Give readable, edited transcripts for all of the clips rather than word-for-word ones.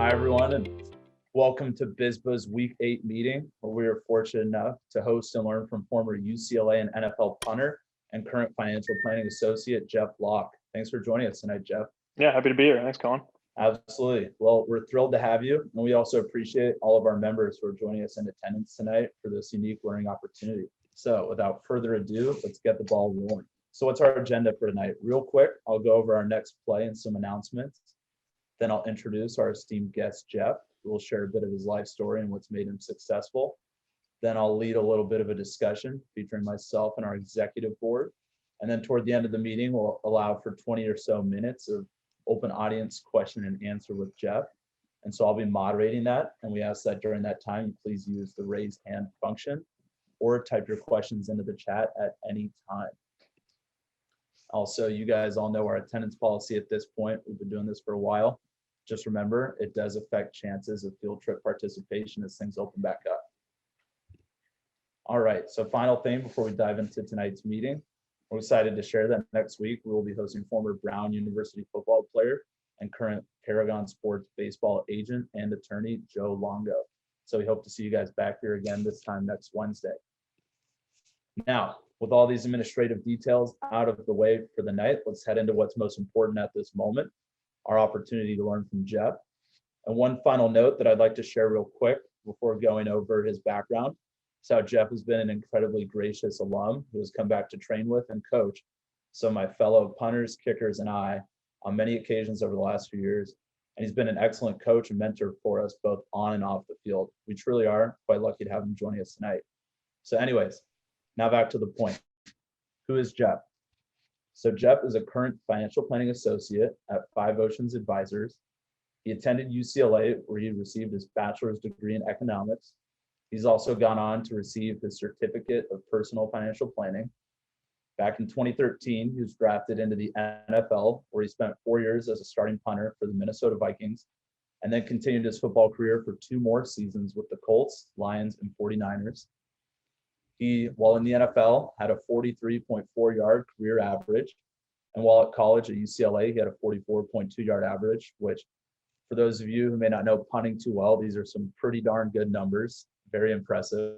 Hi, everyone, and welcome to BizBuzz Week 8 meeting, where we are fortunate enough to host and learn from former UCLA and NFL punter and current financial planning associate, Jeff Locke. Thanks for joining us tonight, Jeff. Yeah, happy to be here. Thanks, Colin. Absolutely. Well, we're thrilled to have you, and we also appreciate all of our members who are joining us in attendance tonight for this unique learning opportunity. So without further ado, let's get the ball rolling. So what's our agenda for tonight? Real quick, I'll go over our next play and some announcements. Then I'll introduce our esteemed guest, Jeff, who will share a bit of his life story and what's made him successful. Then I'll lead a little bit of a discussion featuring myself and our executive board. And then toward the end of the meeting, we'll allow for 20 or so minutes of open audience question and answer with Jeff. And so I'll be moderating that. And we ask that during that time, you please use the raise hand function or type your questions into the chat at any time. Also, you guys all know our attendance policy at this point. We've been doing this for a while. Just remember, it does affect chances of field trip participation as things open back up. All right, so final thing before we dive into tonight's meeting, we're excited to share that next week we will be hosting former Brown University football player and current Paragon Sports baseball agent and attorney, Joe Longo. So we hope to see you guys back here again this time next Wednesday. Now, with all these administrative details out of the way for the night, let's head into what's most important at this moment, our opportunity to learn from Jeff. And one final note that I'd like to share real quick before going over his background is how Jeff has been an incredibly gracious alum who has come back to train with and coach some of my fellow punters, kickers, and I on many occasions over the last few years. And he's been an excellent coach and mentor for us both on and off the field. We truly are quite lucky to have him joining us tonight. So anyways, now back to the point. Who is Jeff? So Jeff is a current financial planning associate at Five Oceans Advisors. He attended UCLA where he received his bachelor's degree in economics. He's also gone on to receive his certificate of personal financial planning. Back in 2013, he was drafted into the NFL where he spent 4 years as a starting punter for the Minnesota Vikings and then continued his football career for 2 more seasons with the Colts, Lions, and 49ers. He, while in the NFL, had a 43.4 yard career average. And while at college at UCLA, he had a 44.2 yard average, which for those of you who may not know punting too well, these are some pretty darn good numbers, very impressive.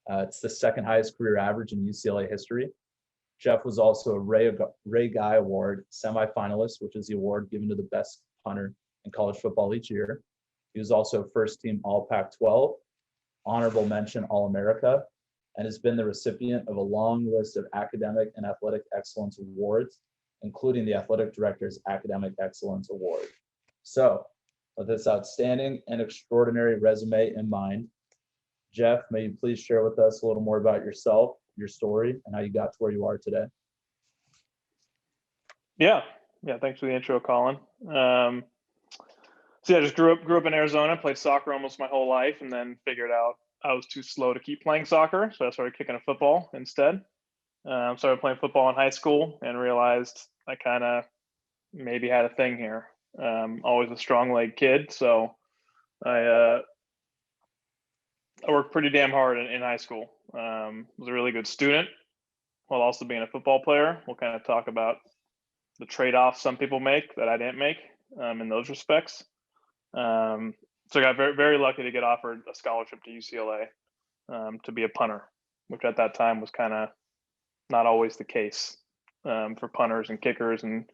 It's the second highest career average in UCLA history. Jeff was also a Ray Guy Award semifinalist, which is the award given to the best punter in college football each year. He was also first team All Pac-12, honorable mention All-America, and has been the recipient of a long list of academic and athletic excellence awards, including the Athletic Director's Academic Excellence Award. So, with this outstanding and extraordinary resume in mind, Jeff, may you please share with us a little more about yourself, your story, and how you got to where you are today? Yeah, thanks for the intro, Colin. So I just grew up in Arizona, played soccer almost my whole life, and then figured out I was too slow to keep playing soccer, so I started kicking a football instead. Started playing football in high school and realized I kind of maybe had a thing here. Always a strong leg kid, so I worked pretty damn hard in high school. Was a really good student while also being a football player. We'll kind of talk about the trade-offs some people make that I didn't make in those respects. So I got very, very lucky to get offered a scholarship to UCLA to be a punter, which at that time was kind of not always the case for punters and kickers and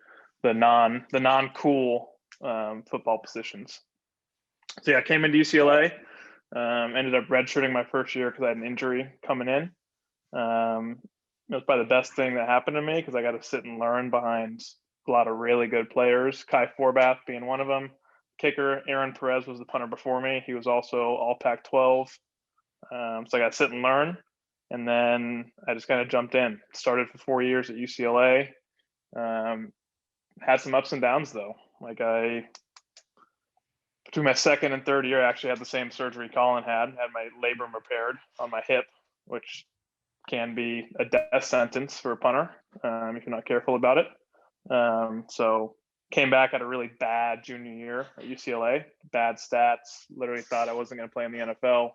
the non-cool football positions. So yeah, I came into UCLA, ended up redshirting my first year because I had an injury coming in. It was probably the best thing that happened to me because I got to sit and learn behind a lot of really good players, Kai Forbath being one of them. Kicker Aaron Perez was the punter before me. He was also All Pac-12. So I got to sit and learn. And then I just kind of jumped in. Started for 4 years at UCLA. Had some ups and downs, though. Between my second and third year, I actually had the same surgery Colin had my labrum repaired on my hip, which can be a death sentence for a punter if you're not careful about it. So came back at a really bad junior year at UCLA, bad stats, literally thought I wasn't going to play in the NFL,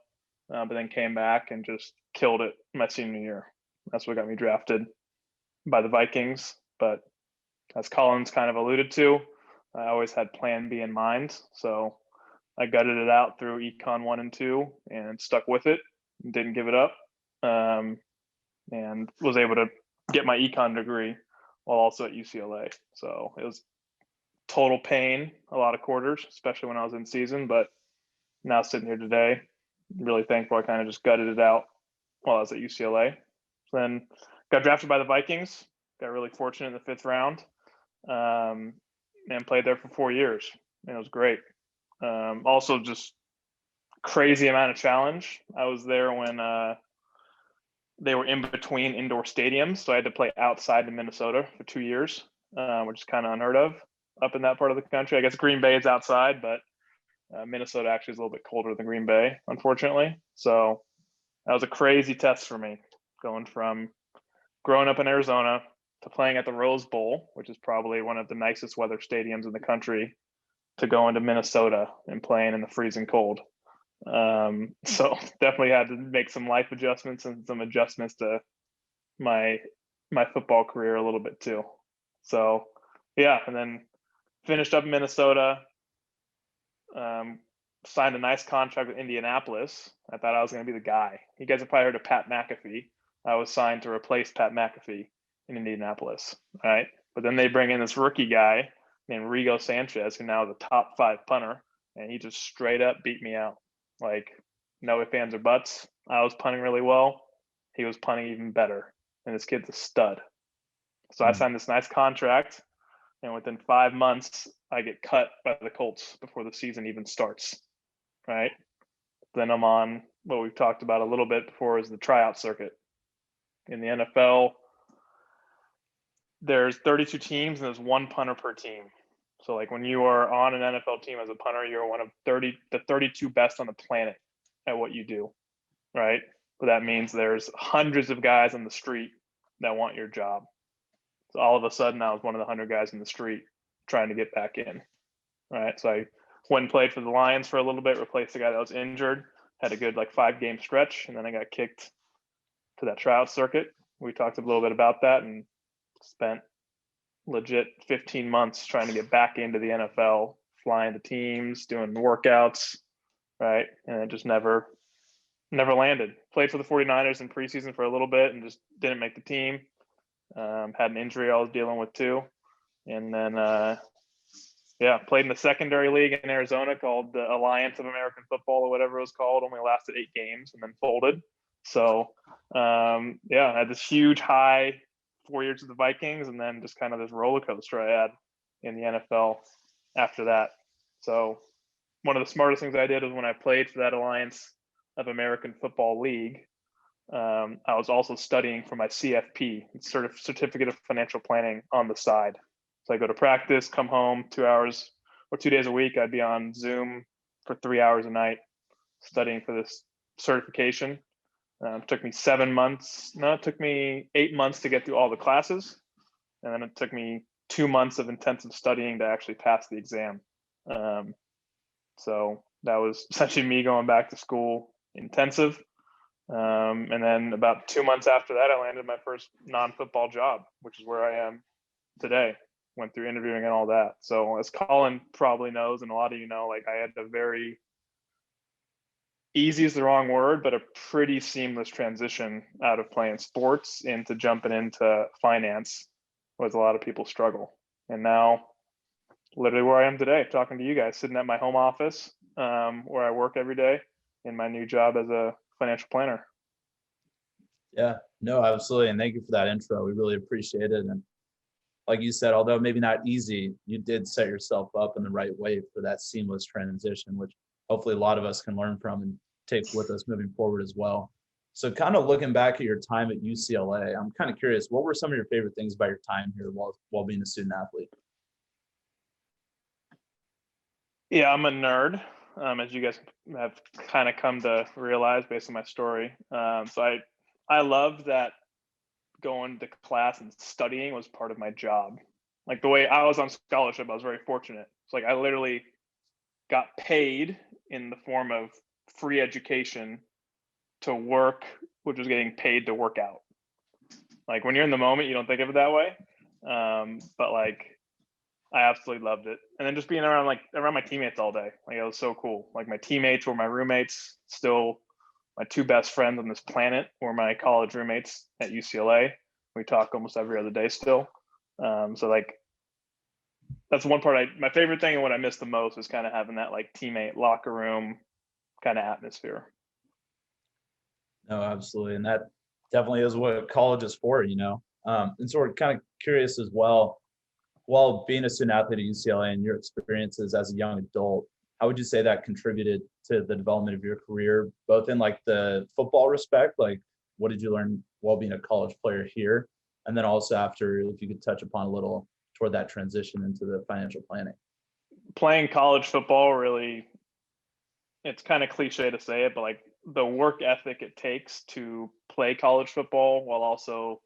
but then came back and just killed it my senior year. That's what got me drafted by the Vikings. But as Colin's kind of alluded to, I always had plan B in mind. So I gutted it out through econ 1 and 2 and stuck with it, didn't give it up, and was able to get my econ degree while also at UCLA. So it was total pain, a lot of quarters, especially when I was in season. But now sitting here today, really thankful I kind of just gutted it out while I was at UCLA. Then got drafted by the Vikings, got really fortunate in the 5th round, and played there for 4 years. And it was great. Also just crazy amount of challenge. I was there when they were in between indoor stadiums. So I had to play outside in Minnesota for 2 years, which is kind of unheard of up in that part of the country. I guess Green Bay is outside, but Minnesota actually is a little bit colder than Green Bay, unfortunately. So that was a crazy test for me, going from growing up in Arizona to playing at the Rose Bowl, which is probably one of the nicest weather stadiums in the country, to going to Minnesota and playing in the freezing cold. So definitely had to make some life adjustments and some adjustments to my football career a little bit too. So yeah, and then finished up in Minnesota, signed a nice contract with Indianapolis. I thought I was going to be the guy. You guys have probably heard of Pat McAfee. I was signed to replace Pat McAfee in Indianapolis, right? But then they bring in this rookie guy named Rigo Sanchez, who now is a top 5 punter, and he just straight up beat me out. Like, no ifs, ands, or buts. I was punting really well. He was punting even better. And this kid's a stud. So I signed this nice contract, and within 5 months, I get cut by the Colts before the season even starts, right? Then I'm on what we've talked about a little bit before is the tryout circuit. In the NFL, there's 32 teams and there's 1 punter per team. So like when you are on an NFL team as a punter, you're one of the 32 best on the planet at what you do, right? But that means there's hundreds of guys on the street that want your job. So all of a sudden I was one of the 100 guys in the street trying to get back in, right? So I went and played for the Lions for a little bit, replaced the guy that was injured, had a good like 5-game stretch, and then I got kicked to that tryout circuit. We talked a little bit about that and spent legit 15 months trying to get back into the NFL, flying to teams, doing workouts, right? And it just never landed. Played for the 49ers in preseason for a little bit and just didn't make the team. Had an injury I was dealing with too. And then, played in the secondary league in Arizona called the Alliance of American Football or whatever it was called. Only lasted 8 games and then folded. So, I had this huge high 4 years with the Vikings, and then just kind of this roller coaster I had in the NFL after that. So one of the smartest things I did was when I played for that Alliance of American Football League, I was also studying for my CFP, Certificate of Financial Planning, on the side. So I go to practice, come home 2 hours or 2 days a week. I'd be on Zoom for 3 hours a night studying for this certification. It took me 7 months. No, it took me 8 months to get through all the classes. And then it took me 2 months of intensive studying to actually pass the exam. So that was essentially me going back to school intensive. And then about 2 months after that, I landed my first non-football job, which is where I am today. Went through interviewing and all that. So as Colin probably knows, and a lot of you know, like I had a very easy is the wrong word, but a pretty seamless transition out of playing sports into jumping into finance, was a lot of people struggle. And now literally where I am today, talking to you guys, sitting at my home office, where I work every day in my new job as a financial planner. Yeah, no, absolutely. And thank you for that intro. We really appreciate it. And like you said, although maybe not easy, you did set yourself up in the right way for that seamless transition, which hopefully a lot of us can learn from and take with us moving forward as well. So kind of looking back at your time at UCLA, I'm kind of curious, what were some of your favorite things about your time here while being a student athlete? Yeah, I'm a nerd, as you guys have kind of come to realize based on my story. So I loved that going to class and studying was part of my job. Like the way I was on scholarship, I was very fortunate. It's like I literally got paid in the form of free education to work, which was getting paid to work out. Like when you're in the moment, you don't think of it that way. But like I absolutely loved it. And then just being around my teammates all day. Like, it was so cool. Like, my teammates were my roommates. Still, my two best friends on this planet were my college roommates at UCLA. We talk almost every other day still. So like, that's one part my favorite thing, and what I miss the most is kind of having that like teammate locker room kind of atmosphere. No, absolutely. And that definitely is what college is for, And so we're kind of curious as well, while being a student athlete at UCLA and your experiences as a young adult, how would you say that contributed to the development of your career, both in like the football respect, like what did you learn while being a college player here? And then also after, if you could touch upon a little toward that transition into the financial planning. Playing college football really, it's kind of cliche to say it, but like the work ethic it takes to play college football while also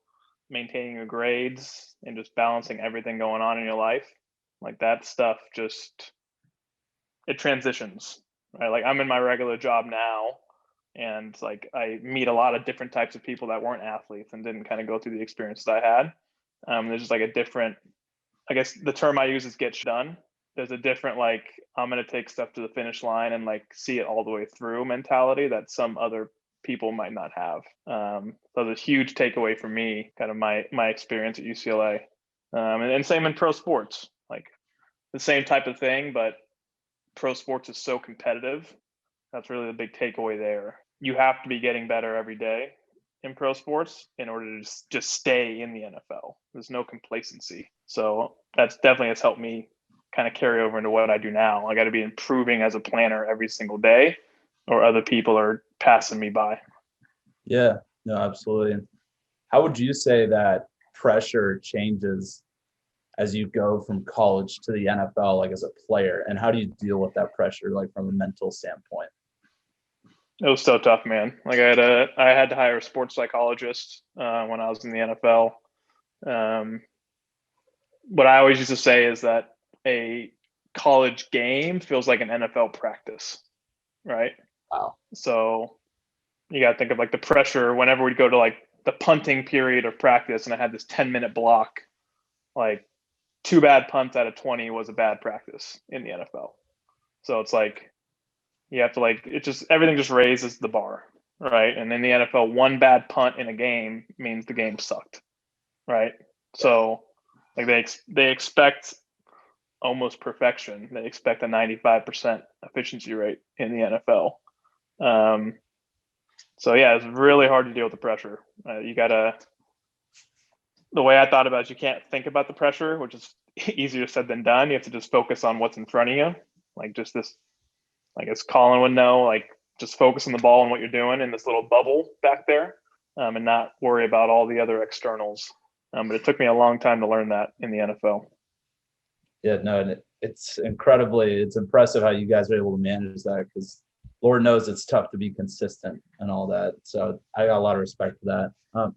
maintaining your grades and just balancing everything going on in your life, like that stuff just, it transitions, right? Like, I'm in my regular job now, and like I meet a lot of different types of people that weren't athletes and didn't kind of go through the experiences I had. There's just like a different, I guess the term I use is get done. There's a different, like, I'm going to take stuff to the finish line and like see it all the way through mentality that some other people might not have. So the huge takeaway for me, kind of my experience at UCLA, and same in pro sports, like the same type of thing, but pro sports is so competitive. That's really the big takeaway there. You have to be getting better every day in pro sports in order to just stay in the NFL. There's no complacency. So that's definitely has helped me kind of carry over into what I do now. I got to be improving as a planner every single day, or other people are passing me by. Yeah, no, absolutely. How would you say that pressure changes as you go from college to the NFL, like as a player, and how do you deal with that pressure, like from a mental standpoint? It was so tough, man. Like, I had to hire a sports psychologist when I was in the NFL. What I always used to say is that a college game feels like an NFL practice, right? Wow. So you got to think of like the pressure whenever we'd go to like the punting period of practice, and I had this 10-minute block. Like, 2 bad punts out of 20 was a bad practice in the NFL. So it's like, you have to like, it just, everything just raises the bar, right? And in the NFL, 1 bad punt in a game means the game sucked, right? So like they expect almost perfection. They expect a 95% efficiency rate in the NFL. So yeah, it's really hard to deal with the pressure. You gotta, the way I thought about it, you can't think about the pressure, which is easier said than done. You have to just focus on what's in front of you. Like, just this, like, as Colin would know, like, just focus on the ball and what you're doing in this little bubble back there, and not worry about all the other externals. But it took me a long time to learn that in the NFL. Yeah, no, and it's impressive how you guys are able to manage that, because Lord knows it's tough to be consistent and all that. So I got a lot of respect for that.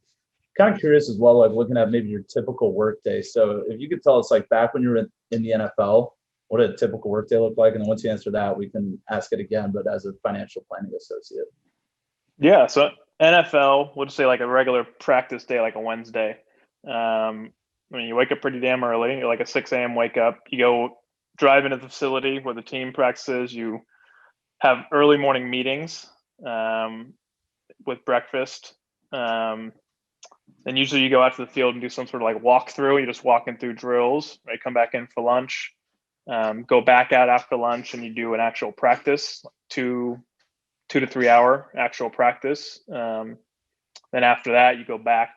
Kind of curious as well, like looking at maybe your typical workday. So if you could tell us, like back when you were in the NFL, what did a typical workday look like? And then once you answer that, we can ask it again, but as a financial planning associate. Yeah, so NFL, we'll just say like a regular practice day, like a Wednesday. I mean, you wake up pretty damn early. You're like a 6 a.m. wake up. You go drive into the facility where the team practices. You have early morning meetings with breakfast. Then usually you go out to the field and do some sort of like walkthrough. You're just walking through drills, right? Come back in for lunch, go back out after lunch, and you do an actual practice, 2 to 3 hour actual practice. Then after that, you go back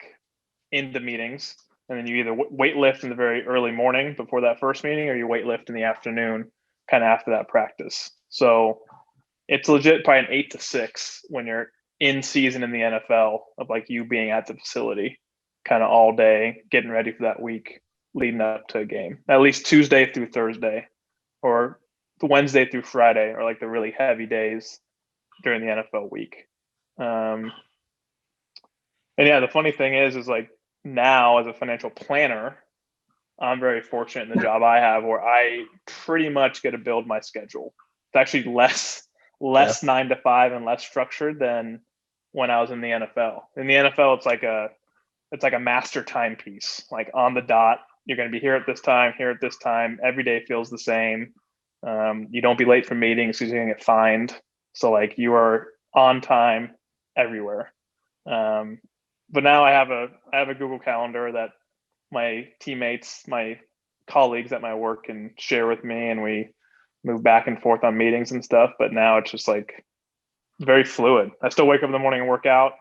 into meetings, and then you either weight lift in the very early morning before that first meeting, or you weight lift in the afternoon, kind of after that practice. So it's legit probably an 8 to 6 when you're in season in the NFL, of like you being at the facility kind of all day, getting ready for that week leading up to a game. At least Tuesday through Thursday, or the Wednesday through Friday are like the really heavy days during the NFL week. And yeah, the funny thing is like now as a financial planner, I'm very fortunate in the job I have where I pretty much get to build my schedule. It's actually less 9 to 5 and less structured than when I was in the NFL. In the NFL, it's like a master timepiece, like on the dot. you're going to be here at this time, here at this time. Every day feels the same. You don't be late for meetings because you're going to get fined. So like you are on time everywhere. But now I have a Google Calendar that my teammates, my colleagues at my work can share with me, and we move back and forth on meetings and stuff. But now it's just like very fluid. I still wake up in the morning and work out.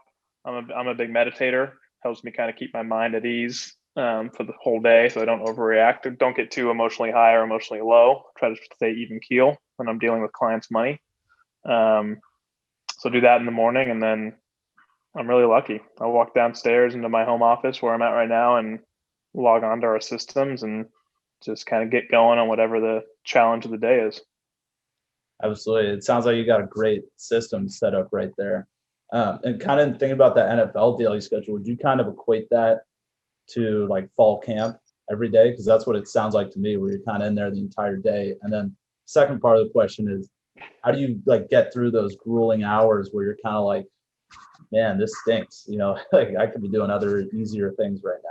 I'm a big meditator. Helps me kind of keep my mind at ease for the whole day, so I don't overreact. Don't get too emotionally high or emotionally low. Try to stay even keel when I'm dealing with clients' money. So do that in the morning, and then I'm really lucky. I walk downstairs into my home office where I'm at right now and log on to our systems and just kind of get going on whatever the challenge of the day is. Absolutely. It sounds like you got a great system set up right there. And kind of thinking about that NFL daily schedule, would you kind of equate that to like fall camp every day? Because that's what it sounds like to me, where you're kind of in there the entire day. And then second part of the question is, how do you like get through those grueling hours where you're kind of like, man, this stinks, like I could be doing other easier things right now.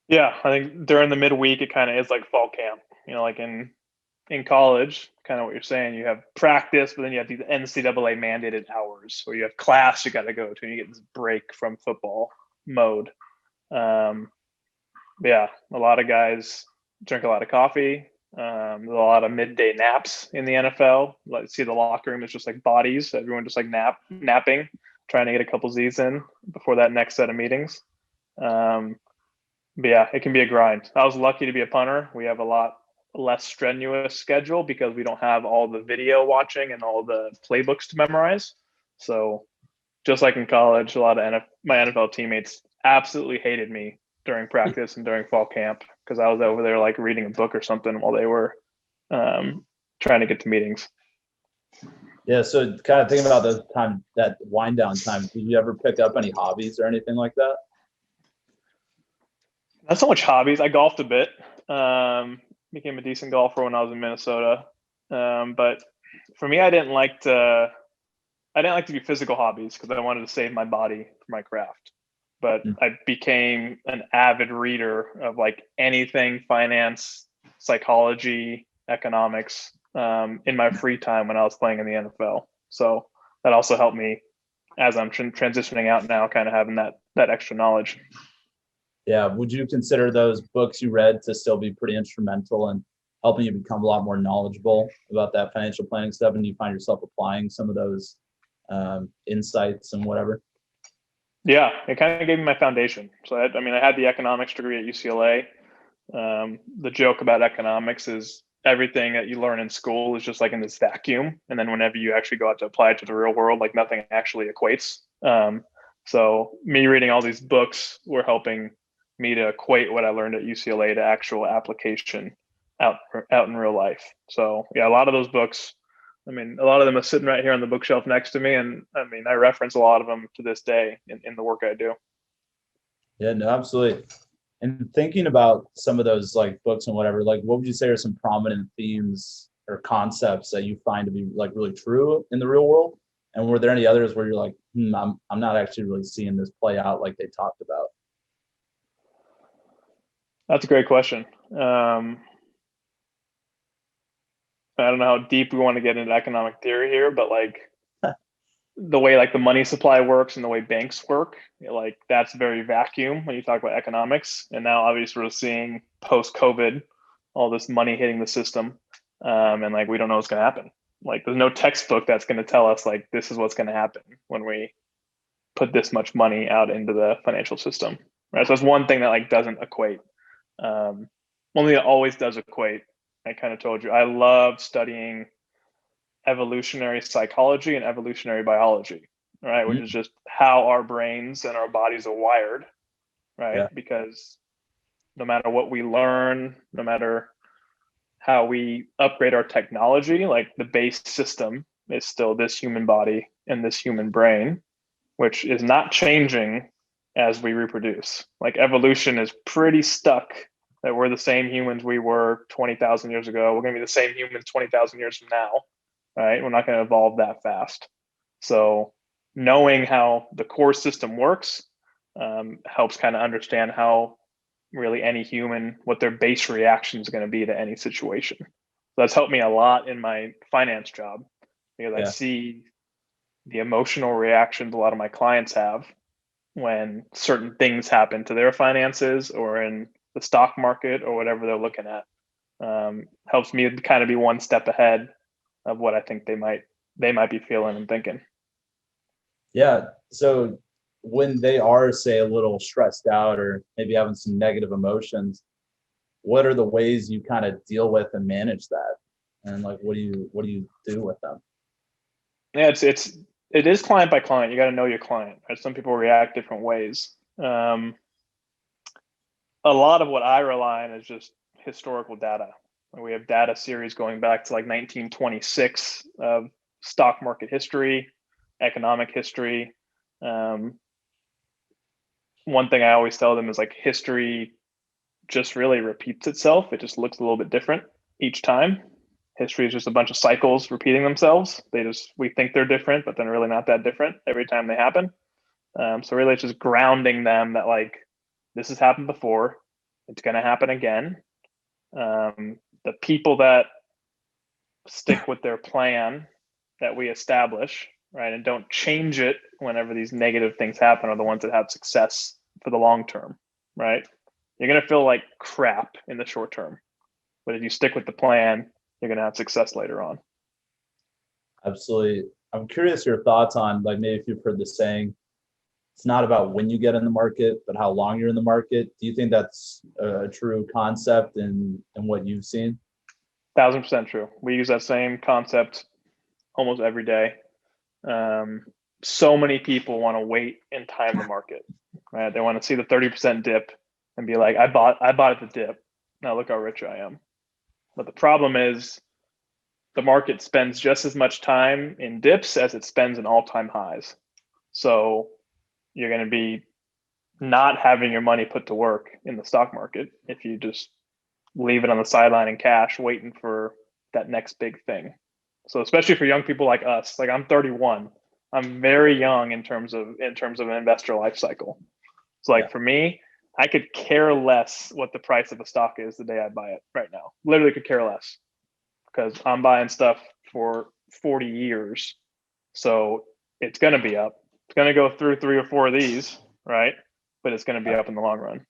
Yeah, I think during the midweek, it kind of is like fall camp, like in college, kind of what you're saying, you have practice, but then you have these NCAA mandated hours where you have class you got to go to, and you get this break from football mode. Yeah, a lot of guys drink a lot of coffee. There's a lot of midday naps in the NFL. Let's see, the locker room is just like bodies. Everyone just like napping, trying to get a couple Z's in before that next set of meetings. But yeah, it can be a grind. I was lucky to be a punter. We have a lot less strenuous schedule because we don't have all the video watching and all the playbooks to memorize. So just like in college, a lot of my NFL teammates absolutely hated me during practice and during fall camp because I was over there like reading a book or something while they were trying to get to meetings. Yeah, so kind of thinking about the time, that wind down time, did you ever pick up any hobbies or anything like that? Not so much hobbies. I golfed a bit. Became a decent golfer when I was in Minnesota. But for me, I didn't like to do physical hobbies because I wanted to save my body for my craft. But I became an avid reader of like anything finance, psychology, economics in my free time when I was playing in the NFL. So that also helped me as I'm transitioning out now, kind of having that extra knowledge. Yeah. Would you consider those books you read to still be pretty instrumental in helping you become a lot more knowledgeable about that financial planning stuff? And you find yourself applying some of those insights and whatever? Yeah, it kind of gave me my foundation. So I had the economics degree at UCLA. The joke about economics is everything that you learn in school is just like in this vacuum. And then whenever you actually go out to apply it to the real world, like nothing actually equates. So me reading all these books were helping me to equate what I learned at UCLA to actual application out in real life. So yeah, a lot of those books, a lot of them are sitting right here on the bookshelf next to me. And I reference a lot of them to this day in the work I do. Yeah, no, absolutely. And thinking about some of those like books and whatever, like what would you say are some prominent themes or concepts that you find to be like really true in the real world? And were there any others where you're like, I'm not actually really seeing this play out like they talked about? That's a great question. I don't know how deep we want to get into economic theory here, but like the way like the money supply works and the way banks work, like that's very vacuum when you talk about economics. And now obviously we're seeing post-COVID all this money hitting the system, and like we don't know what's going to happen. Like there's no textbook that's going to tell us like this is what's going to happen when we put this much money out into the financial system, right? So that's one thing that like doesn't equate. One thing that always does equate, I kind of told you, I love studying evolutionary psychology and evolutionary biology, right? Which is just how our brains and our bodies are wired, right? Yeah. Because no matter what we learn, no matter how we upgrade our technology, like the base system is still this human body and this human brain, which is not changing as we reproduce. Like evolution is pretty stuck that we're the same humans we were 20,000 years ago. We're going to be the same humans 20,000 years from now, right? We're not going to evolve that fast. So knowing how the core system works helps kind of understand how really any human what their base reaction is going to be to any situation. So that's helped me a lot in my finance job because I see the emotional reactions a lot of my clients have when certain things happen to their finances or in the stock market or whatever they're looking at. Helps me kind of be one step ahead of what I think they might be feeling and thinking. Yeah. So when they are, say, a little stressed out or maybe having some negative emotions, what are the ways you kind of deal with and manage that? And like, what do you do with them? Yeah, it is client by client. You got to know your client. Right? Some people react different ways. A lot of what I rely on is just historical data. We have data series going back to like 1926 of stock market history, economic history. One thing I always tell them is like history just really repeats itself. It just looks a little bit different each time. History is just a bunch of cycles repeating themselves. We think they're different, but then really not that different every time they happen. So really it's just grounding them that like, this has happened before. It's going to happen again. The people that stick with their plan that we establish, right, and don't change it whenever these negative things happen are the ones that have success for the long term, right? You're going to feel like crap in the short term, but if you stick with the plan, you're going to have success later on. Absolutely. I'm curious your thoughts on, like, maybe if you've heard the saying, it's not about when you get in the market, but how long you're in the market. Do you think that's a true concept in what you've seen? 1,000% true. We use that same concept almost every day. So many people want to wait and time the market, right? They want to see the 30% dip and be like, I bought at the dip. Now look how rich I am. But the problem is the market spends just as much time in dips as it spends in all-time highs. So you're going to be not having your money put to work in the stock market if you just leave it on the sideline in cash, waiting for that next big thing. So especially for young people like us, like I'm 31, I'm very young in terms of an investor life cycle. So like for me, I could care less what the price of a stock is the day I buy it right now. Literally could care less because I'm buying stuff for 40 years. So it's going to be up. It's going to go through 3 or 4 of these, right? But it's going to be up in the long run.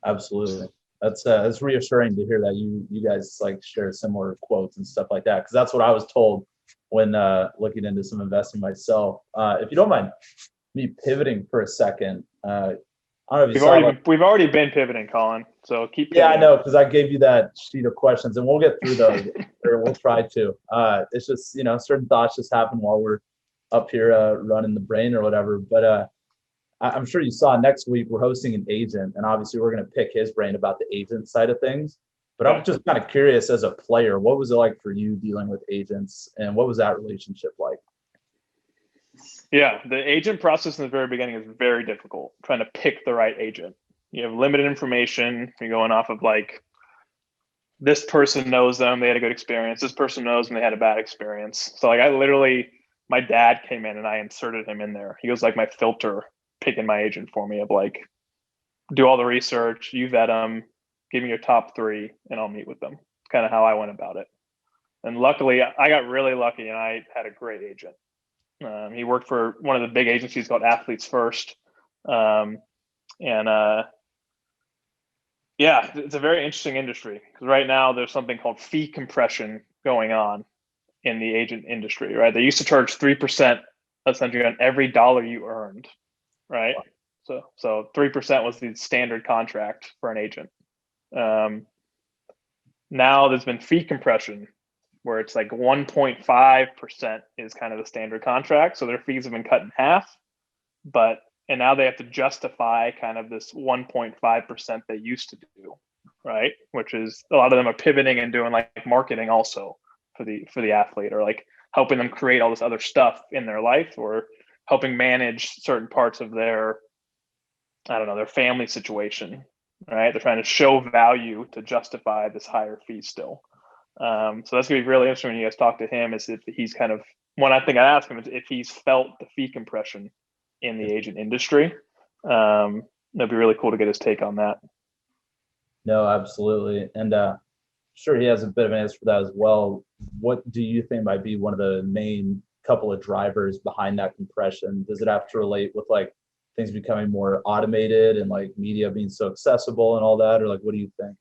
Absolutely. That's reassuring to hear that you guys like share similar quotes and stuff like that, because that's what I was told when looking into some investing myself. If you don't mind me pivoting for a second, I don't know if you saw. We've already been pivoting, Colin. So keep pivoting. Yeah, I know, because I gave you that sheet of questions, and we'll get through those, or we'll try to. It's just certain thoughts just happen while we're up here running the brain or whatever. But I'm sure you saw next week we're hosting an agent, and obviously we're going to pick his brain about the agent side of things. But I'm just kind of curious, as a player, what was it like for you dealing with agents, and what was that relationship like? Yeah, the agent process in the very beginning is very difficult, trying to pick the right agent. You have limited information. You're going off of like, this person knows them, they had a good experience. This person knows them, they had a bad experience. So like my dad came in and I inserted him in there. He was like my filter, picking my agent for me of like, do all the research, you vet them, give me your top 3 and I'll meet with them. It's kind of how I went about it. And luckily I got really lucky and I had a great agent. He worked for one of the big agencies called Athletes First. Yeah, it's a very interesting industry because right now there's something called fee compression going on in the agent industry, right? They used to charge 3% essentially on every dollar you earned, right? So 3% was the standard contract for an agent. Now there's been fee compression where it's like 1.5% is kind of the standard contract. So their fees have been cut in half, and now they have to justify kind of this 1.5% they used to do, right? Which is a lot of them are pivoting and doing like marketing also for the athlete, or like helping them create all this other stuff in their life, or helping manage certain parts of their family situation, right? They're trying to show value to justify this higher fee still. So that's gonna be really interesting when you guys talk to him, is if he's kind of, one I think I asked him is if he's felt the fee compression in the agent industry. it'd be really cool to get his take on that. No, absolutely. And sure, he has a bit of an answer for that as well. What do you think might be one of the main couple of drivers behind that compression? Does it have to relate with like things becoming more automated and like media being so accessible and all that? Or like, what do you think?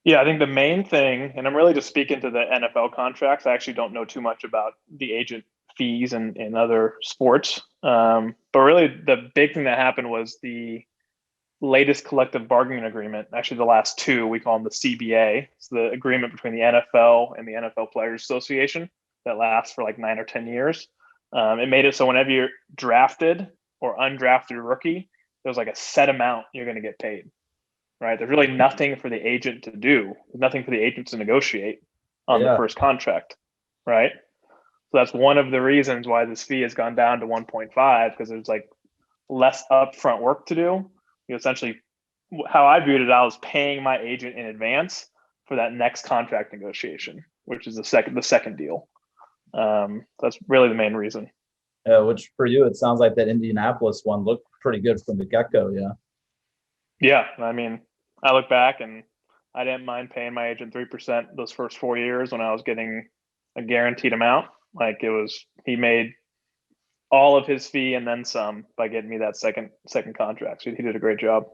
Yeah, I think the main thing, and I'm really just speaking to the NFL contracts. I actually don't know too much about the agent fees and in other sports. But really, the big thing that happened was the latest collective bargaining agreement. Actually, the last two, we call them the CBA. It's the agreement between the NFL and the NFL Players Association that lasts for like 9 or 10 years. It made it so whenever you're drafted or undrafted rookie, there's like a set amount you're going to get paid. Right? There's really nothing for the agent to do. There's nothing for the agent to negotiate on the Yeah, first contract. Right? So that's one of the reasons why this fee has gone down to 1.5, because there's like less upfront work to do. You essentially, how I viewed it, I was paying my agent in advance for that next contract negotiation, which is the second deal. That's really the main reason. which for you, it sounds like that Indianapolis one looked pretty good from the get-go. Yeah. Yeah, I mean, I look back and I didn't mind paying my agent 3% those first 4 years when I was getting a guaranteed amount. Like he made all of his fee and then some by getting me that second contract. So he did a great job.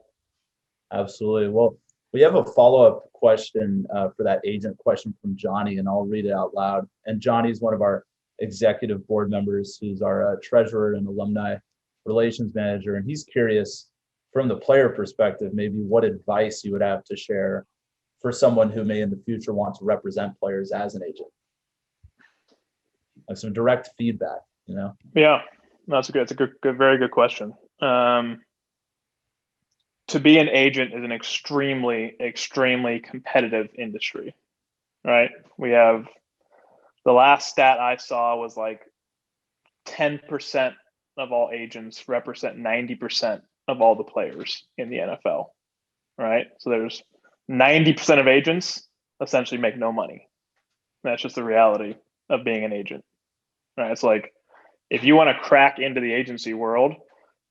Absolutely. Well, we have a follow-up question for that agent question from Johnny, and I'll read it out loud. And Johnny is one of our executive board members, who's our treasurer and alumni relations manager. And he's curious from the player perspective, maybe what advice you would have to share for someone who may in the future want to represent players as an agent. Like some direct feedback, you know? Yeah, that's a good, very good question. To be an agent is an extremely, extremely competitive industry, right? We have the last stat I saw was like 10% of all agents represent 90% of all the players in the NFL, right? So there's 90% of agents essentially make no money. That's just the reality of being an agent, right? It's like if you want to crack into the agency world,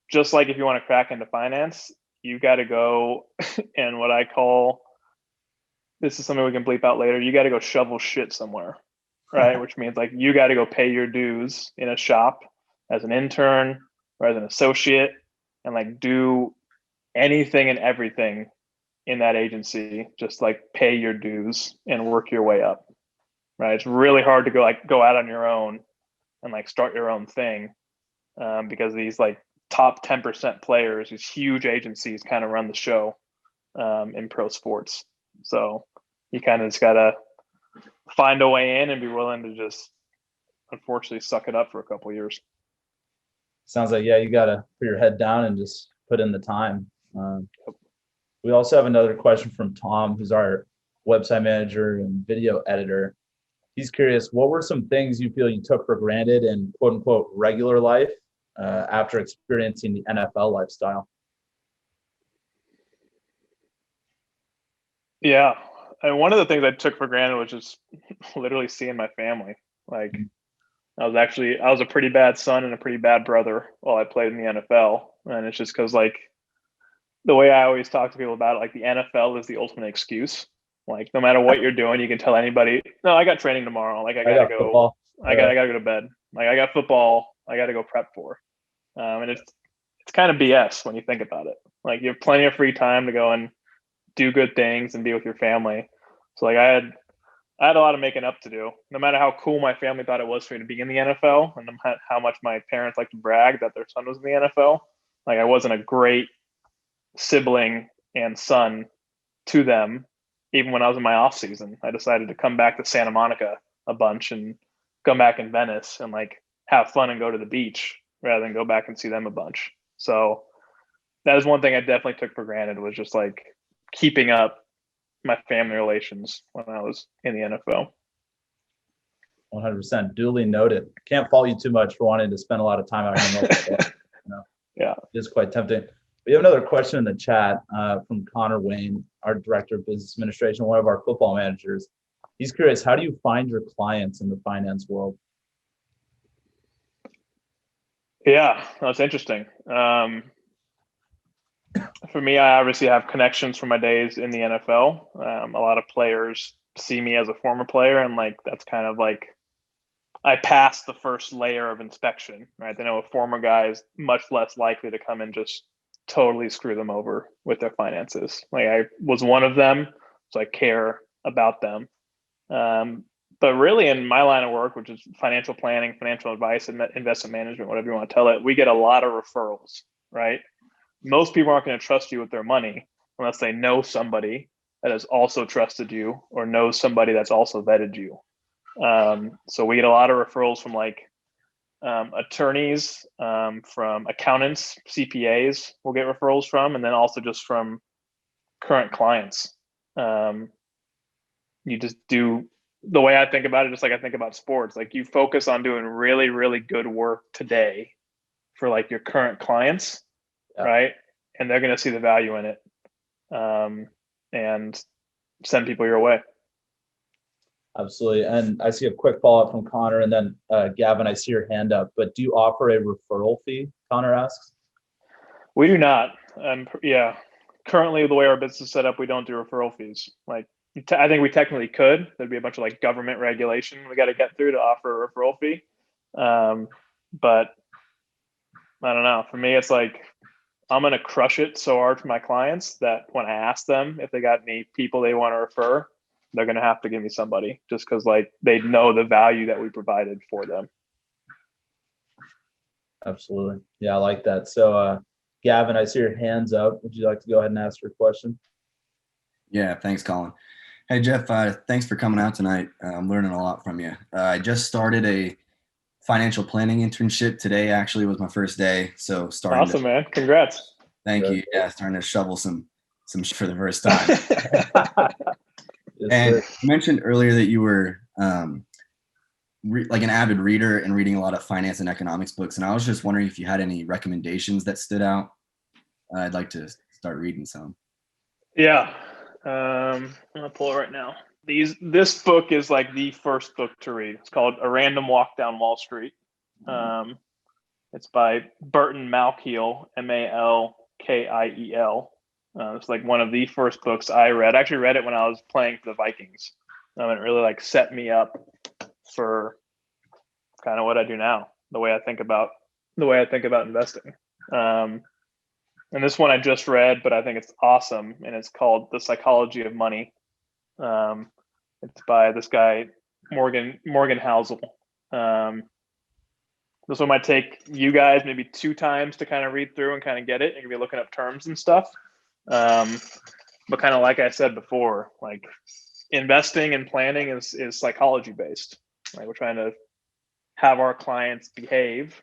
just like if you want to crack into finance, you got to go and what I call, this is something we can bleep out later, you got to go shovel shit somewhere, right? Which means like you got to go pay your dues in a shop as an intern or as an associate and like do anything and everything in that agency, just like pay your dues and work your way up, right? It's really hard to go out on your own and like start your own thing because these like top 10% players, these huge agencies kind of run the show in pro sports. So you kind of just got to find a way in and be willing to just unfortunately suck it up for a couple of years. Sounds like, yeah, you got to put your head down and just put in the time. We also have another question from Tom, who's our website manager and video editor. He's curious, what were some things you feel you took for granted in quote unquote regular life after experiencing the NFL lifestyle? Yeah. And one of the things I took for granted was just literally seeing my family. Like I was a pretty bad son and a pretty bad brother while I played in the NFL. And it's just because like the way I always talk to people about it, like the NFL is the ultimate excuse. Like no matter what you're doing, you can tell anybody, no, I got training tomorrow. Like I gotta go. Football. I gotta go to bed. Like I got football. I gotta go prep for. And it's kind of BS when you think about it. Like you have plenty of free time to go and do good things and be with your family. So like I had a lot of making up to do. No matter how cool my family thought it was for me to be in the NFL, and how much my parents like to brag that their son was in the NFL, like I wasn't a great sibling and son to them. Even when I was in my off season, I decided to come back to Santa Monica a bunch and come back in Venice and like have fun and go to the beach rather than go back and see them a bunch. So that is one thing I definitely took for granted, was just like keeping up my family relations when I was in the NFL. 100%. Duly noted. Can't fault you too much for wanting to spend a lot of time out in the Yeah. It's quite tempting. We have another question in the chat from Connor Wayne, our director of business administration, one of our football managers. He's curious, how do you find your clients in the finance world? Yeah, that's interesting. For me, I obviously have connections from my days in the NFL. A lot of players see me as a former player, and like that's kind of like I passed the first layer of inspection, right? They know a former guy is much less likely to come and just totally screw them over with their finances. Like I was one of them, so I care about them. But really, in my line of work, which is financial planning, financial advice, and investment management, whatever you want to tell it, we get a lot of referrals, right? Most people aren't going to trust you with their money unless they know somebody that has also trusted you or knows somebody that's also vetted you. So we get a lot of referrals from like attorneys, from accountants, CPAs. We'll get referrals from, and then also just from current clients. You just do the way I think about it, just like I think about sports. Like you focus on doing really, really good work today for like your current clients, right? And they're going to see the value in it, and send people your way. Absolutely. And I see a quick follow-up from Connor, and then Gavin, I see your hand up, but do you offer a referral fee? Connor asks. We do not. Yeah. Currently, the way our business is set up, we don't do referral fees. Like, I think we technically could. There'd be a bunch of like government regulation we got to get through to offer a referral fee. But I don't know. For me, it's like I'm going to crush it so hard for my clients that when I ask them if they got any people they want to refer, they're going to have to give me somebody just because like they know the value that we provided for them. Absolutely. Yeah, I like that. So, Gavin, I see your hands up. Would you like to go ahead and ask your question? Yeah, thanks, Colin. Hey, Jeff, thanks for coming out tonight. I'm learning a lot from you. I just started a financial planning internship. Today actually was my first day. So Awesome, man. Congrats. Thank you. Yeah, starting to shovel some for the first time. And you mentioned earlier that you were like an avid reader and reading a lot of finance and economics books. And I was just wondering if you had any recommendations that stood out. I'd like to start reading some. Yeah. I'm going to pull it right now. This book is like the first book to read. It's called A Random Walk Down Wall Street. It's by Burton Malkiel, Malkiel. It's like one of the first books I read. I actually read it when I was playing for the Vikings. And it really like set me up for kind of what I do now, the way I think about investing. And this one I just read, but I think it's awesome. And it's called The Psychology of Money. It's by this guy, Morgan Housel. This one might take you guys maybe 2 times to kind of read through and kind of get it. You can be looking up terms and stuff. But kind of like I said before, like investing and planning is psychology based. Like we're trying to have our clients behave.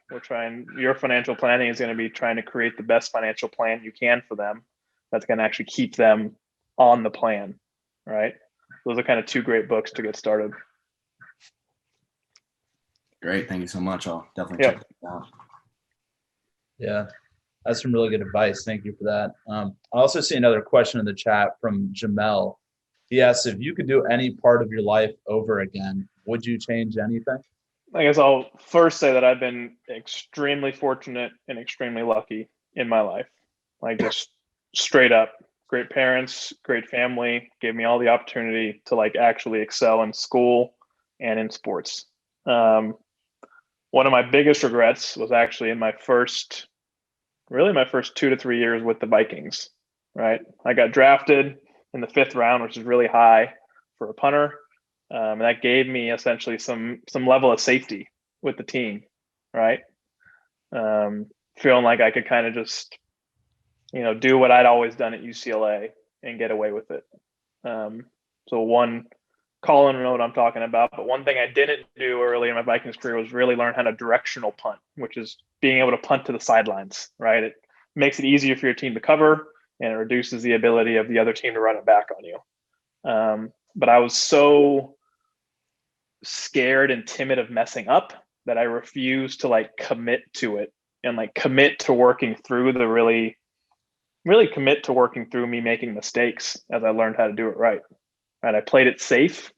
Your financial planning is going to be trying to create the best financial plan you can for them. That's going to actually keep them on the plan, right? Those are kind of 2 great books to get started. Great. Thank you so much. I'll definitely check that out. Yeah, that's some really good advice. Thank you for that. I also see another question in the chat from Jamel. He asks, if you could do any part of your life over again, would you change anything? I guess I'll first say that I've been extremely fortunate and extremely lucky in my life. Like just straight up, great parents, great family, gave me all the opportunity to like actually excel in school and in sports. One of my biggest regrets was actually in my first 2 to 3 years with the Vikings, right? I got drafted in the 5th round, which is really high for a punter. And that gave me essentially some level of safety with the team, right? Feeling like I could kind of just, do what I'd always done at UCLA and get away with it. So one, Colin know what I'm talking about, but one thing I didn't do early in my Vikings career was really learn how to directional punt, which is being able to punt to the sidelines, right? It makes it easier for your team to cover and it reduces the ability of the other team to run it back on you. But I was so scared and timid of messing up that I refused to like commit to it and like commit to working through really commit to working through me making mistakes as I learned how to do it right. Right. I played it safe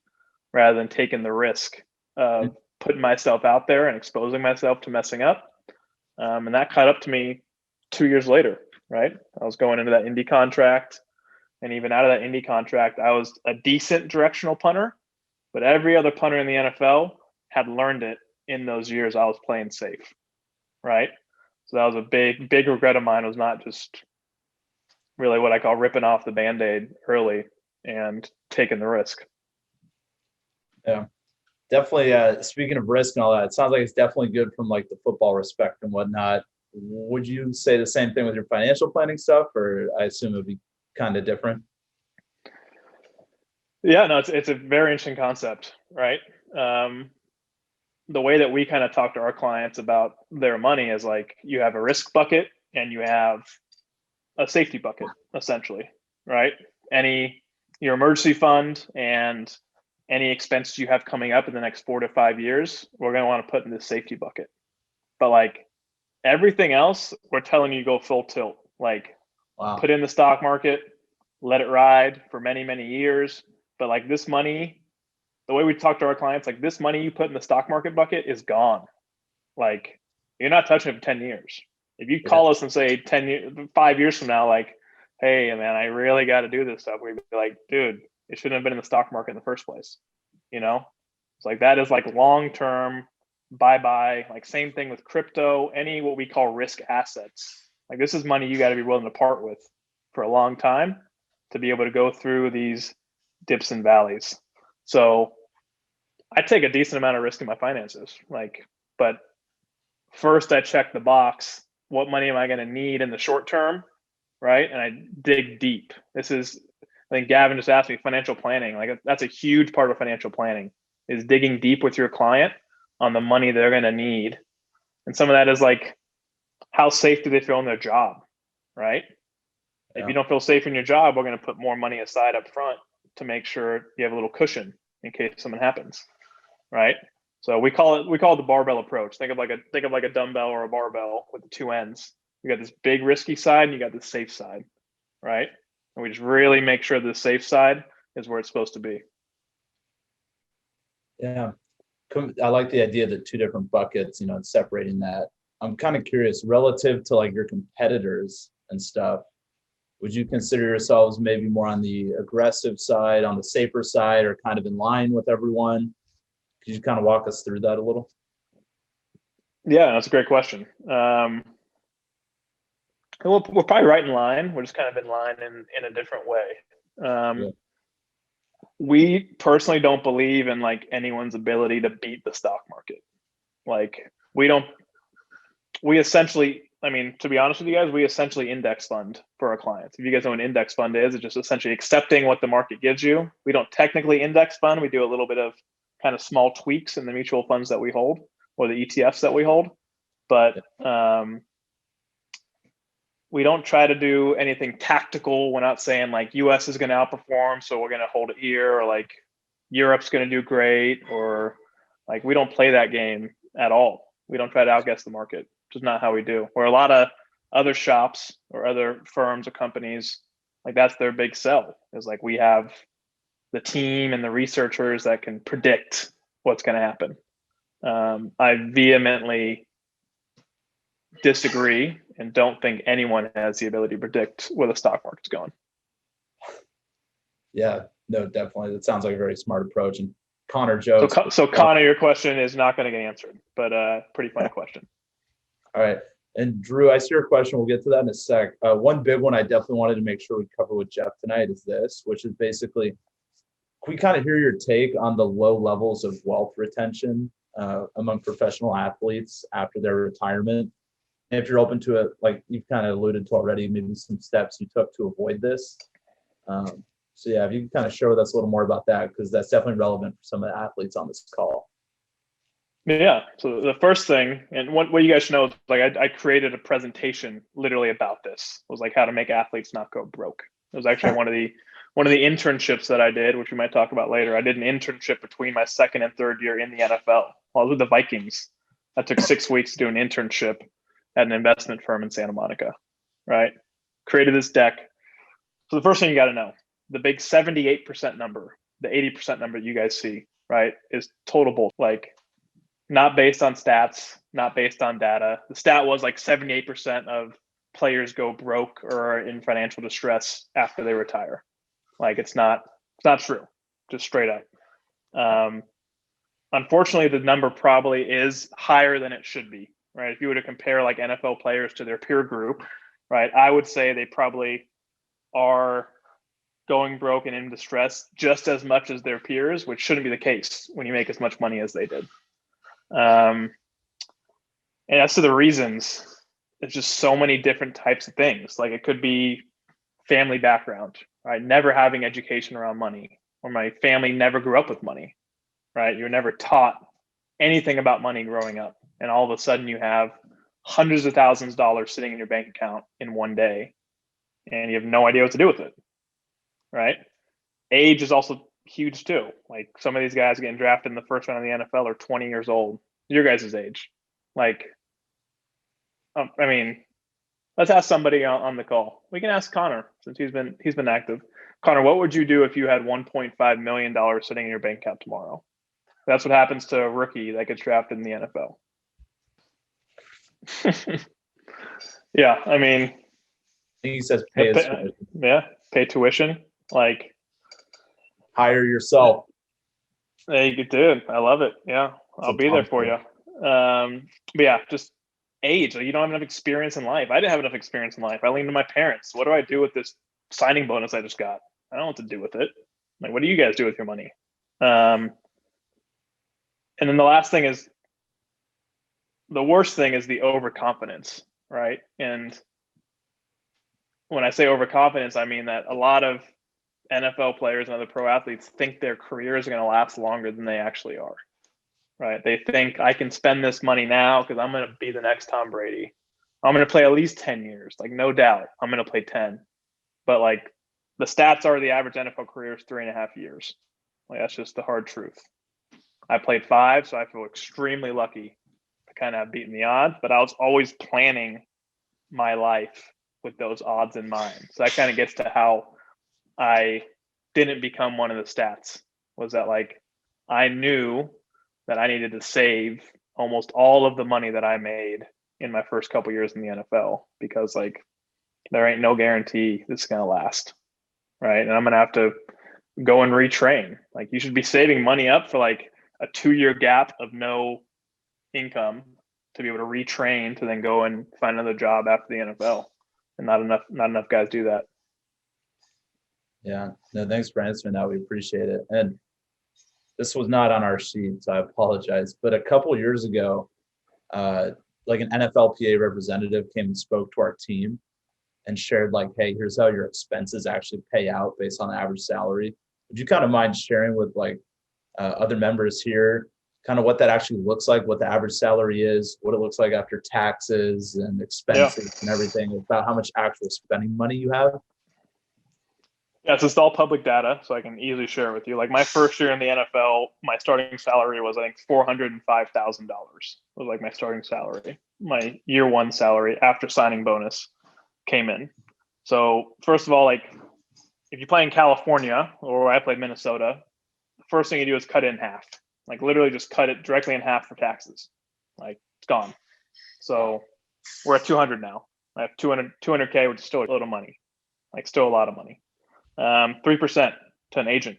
rather than taking the risk of putting myself out there and exposing myself to messing up. And that caught up to me 2 years later. right? I was going into that Indy contract, and even out of that Indy contract, I was a decent directional punter, but every other punter in the NFL had learned it in those years I was playing safe, right? So that was a big regret of mine, was not just really what I call ripping off the Band-Aid early and taking the risk. Yeah, definitely. Speaking of risk and all that, it sounds like it's definitely good from like the football respect and whatnot. Would you say the same thing with your financial planning stuff, or I assume it would be kind of different? Yeah, no, it's a very interesting concept, right? The way that we kind of talk to our clients about their money is like, you have a risk bucket and you have a safety bucket, essentially, right? Your emergency fund and any expenses you have coming up in the next 4 to 5 years, we're going to want to put in the safety bucket. But like everything else, we're telling you go full tilt. Like, Wow. Put in the stock market, let it ride for many, many years. But like this money, the way we talk to our clients, like this money you put in the stock market bucket is gone. Like, you're not touching it for 10 years. If you call us and say 5 years from now, like, hey man, I really got to do this stuff, we'd be like, dude, it shouldn't have been in the stock market in the first place. It's like, that is like long-term bye-bye. Like same thing with crypto, any what we call risk assets. Like this is money you got to be willing to part with for a long time to be able to go through these dips and valleys. So I take a decent amount of risk in my finances, but first I check the box. What money am I going to need in the short term? Right. And I dig deep. I think Gavin just asked me financial planning. Like that's a huge part of financial planning, is digging deep with your client on the money they're going to need. And some of that is like, how safe do they feel in their job? Right. Yeah. If you don't feel safe in your job, we're going to put more money aside up front to make sure you have a little cushion in case something happens. Right. So we call it the barbell approach. Think of like a dumbbell or a barbell with the two ends. You got this big risky side and you got the safe side, right? And we just really make sure the safe side is where it's supposed to be. Yeah, I like the idea of the two different buckets, and separating that. I'm kind of curious, relative to like your competitors and stuff, would you consider yourselves maybe more on the aggressive side, on the safer side, or kind of in line with everyone? Could you kind of walk us through that a little? Yeah, that's a great question. We're probably right in line. We're just kind of in line in a different way. Yeah. We personally don't believe in like anyone's ability to beat the stock market. Like we essentially, to be honest with you guys, we essentially index fund for our clients. If you guys know what an index fund is, it's just essentially accepting what the market gives you. We don't technically index fund. We do a little bit of kind of small tweaks in the mutual funds that we hold or the ETFs that we hold. But we don't try to do anything tactical. We're not saying like US is going to outperform, so we're going to hold it here, or like Europe's going to do great, or like we don't play that game at all. We don't try to outguess the market. It's just not how we do. Where a lot of other shops or other firms or companies, like that's their big sell, is like we have the team and the researchers that can predict what's going to happen. I vehemently disagree and don't think anyone has the ability to predict where the stock market's going. Yeah, no, definitely. That sounds like a very smart approach. And Connor jokes. So Connor, your question is not going to get answered, but pretty funny question. All right. And Drew, I see your question. We'll get to that in a sec. One big one I definitely wanted to make sure we cover with Jeff tonight is this, which is basically, can we kind of hear your take on the low levels of wealth retention among professional athletes after their retirement? And if you're open to it, like you've kind of alluded to already, maybe some steps you took to avoid this. So yeah, if you can kind of share with us a little more about that, because that's definitely relevant for some of the athletes on this call. Yeah. So the first thing, and what you guys should know, is like I created a presentation literally about this. It was like how to make athletes not go broke. It was actually one of the internships that I did, which we might talk about later. I did an internship between my second and third year in the NFL. I was with the Vikings. I took 6 weeks to do an internship at an investment firm in Santa Monica, right? Created this deck. So the first thing you got to know, the big 78% number, the 80% number you guys see, right, is total bull. Like, not based on stats, not based on data. The stat was like 78% of players go broke or are in financial distress after they retire. Like it's not true, just straight up. Unfortunately, the number probably is higher than it should be, right? If you were to compare like NFL players to their peer group, right, I would say they probably are going broke and in distress just as much as their peers, which shouldn't be the case when you make as much money as they did. And as to the reasons, there's just so many different types of things. Like it could be family background, right? Never having education around money, or my family never grew up with money, right? You were never taught anything about money growing up. And all of a sudden you have hundreds of thousands of dollars sitting in your bank account in one day, and you have no idea what to do with it, right? Age is also huge too. Like some of these guys getting drafted in the first round of the NFL are 20 years old, your guys' age. Like, I mean, let's ask somebody on the call. We can ask Connor since he's been active. Connor, what would you do if you had $1.5 million sitting in your bank account tomorrow? That's what happens to a rookie that gets drafted in the NFL. Yeah, I mean, He says pay his tuition. Yeah, pay tuition. Like Hire yourself. Hey, dude, I love it. Yeah, I'll be there for you. But yeah, just age. Like, you don't have enough experience in life. I didn't have enough experience in life. I leaned to my parents. What do I do with this signing bonus I just got? I don't know what to do with it. Like, what do you guys do with your money? And then the last thing is, the worst thing is the overconfidence, right? And when I say overconfidence, I mean that a lot of NFL players and other pro athletes think their careers are going to last longer than they actually are, right? They think I can spend this money now because I'm going to be the next Tom Brady. I'm going to play at least 10 years. Like, no doubt I'm going to play 10. But like the stats are the average NFL career is 3.5 years. Like, that's just the hard truth. I played 5, so I feel extremely lucky to kind of have beaten the odds, but I was always planning my life with those odds in mind. So that kind of gets to how I didn't become one of the stats, was that like I knew that I needed to save almost all of the money that I made in my first couple years in the NFL, because like there ain't no guarantee this is going to last, right? And I'm going to have to go and retrain. Like, you should be saving money up for like a 2-year gap of no income to be able to retrain to then go and find another job after the NFL. And not enough guys do that. Yeah, no, thanks for answering that. We appreciate it. And this was not on our sheet, so I apologize. But a couple years ago, like an NFLPA representative came and spoke to our team and shared like, hey, here's how your expenses actually pay out based on the average salary. Would you kind of mind sharing with like other members here kind of what that actually looks like, what the average salary is, what it looks like after taxes and expenses and everything, about how much actual spending money you have? Yeah, so it's all public data, so I can easily share it with you. Like, my first year in the NFL, my starting salary was, I think, $405,000 was like my starting salary. My year one salary after signing bonus came in. So first of all, like, if you play in California, or I played Minnesota, the first thing you do is cut it in half. Like, literally just cut it directly in half for taxes. Like, it's gone. So we're at 200 now. I have 200K, which is still a little money. Like, still a lot of money. 3% to an agent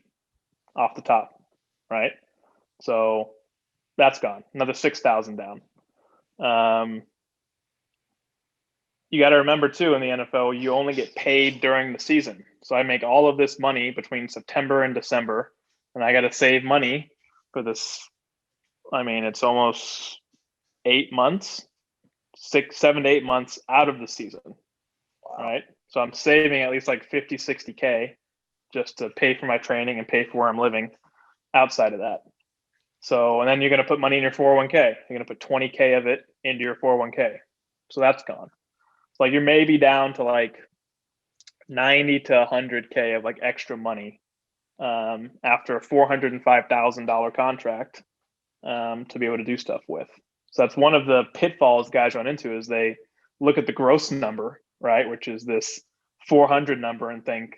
off the top, right? So that's gone. Another 6,000 down. You got to remember too, in the NFL, you only get paid during the season. So I make all of this money between September and December, and I got to save money for this. I mean, it's almost 8 months, 7 to 8 months out of the season, right? So I'm saving at least like 50, 60K just to pay for my training and pay for where I'm living outside of that. So, and then you're going to put money in your 401k. You're going to put 20K of it into your 401k. So that's gone. So like, you're maybe down to like 90 to 100K of like extra money after a $405,000 contract to be able to do stuff with. So that's one of the pitfalls guys run into, is they look at the gross number, right, which is this 400 number, and think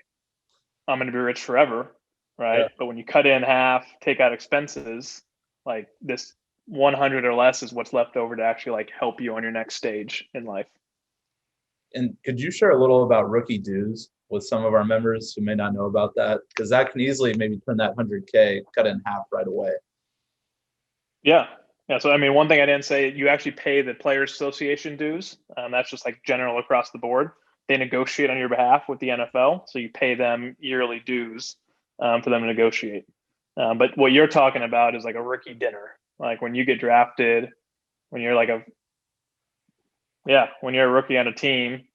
I'm going to be rich forever, right? Yeah. But when you cut in half, take out expenses, like this 100 or less is what's left over to actually like help you on your next stage in life. And could you share a little about rookie dues with some of our members who may not know about that? Because that can easily maybe turn that 100K, cut it in half right away. Yeah. Yeah. So, I mean, one thing I didn't say, you actually pay the Players Association dues. That's just like general across the board. They negotiate on your behalf with the NFL. So you pay them yearly dues for them to negotiate. But what you're talking about is like a rookie dinner. Like when you get drafted, when you're like when you're a rookie on a team,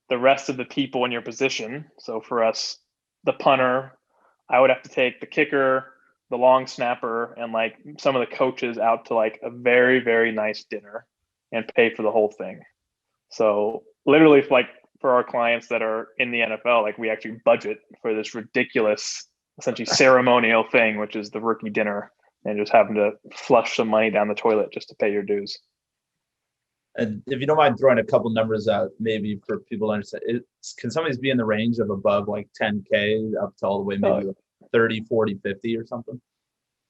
the rest of the people in your position. So for us, the punter, I would have to take the kicker, the long snapper, and like some of the coaches out to like a very, very nice dinner and pay for the whole thing. So literally, like for our clients that are in the NFL, like we actually budget for this ridiculous, essentially ceremonial thing, which is the rookie dinner, and just having to flush some money down the toilet just to pay your dues. And if you don't mind throwing a couple numbers out, maybe for people to understand, can some of these be in the range of above like 10K up to all the way maybe like 30, 40, 50 or something?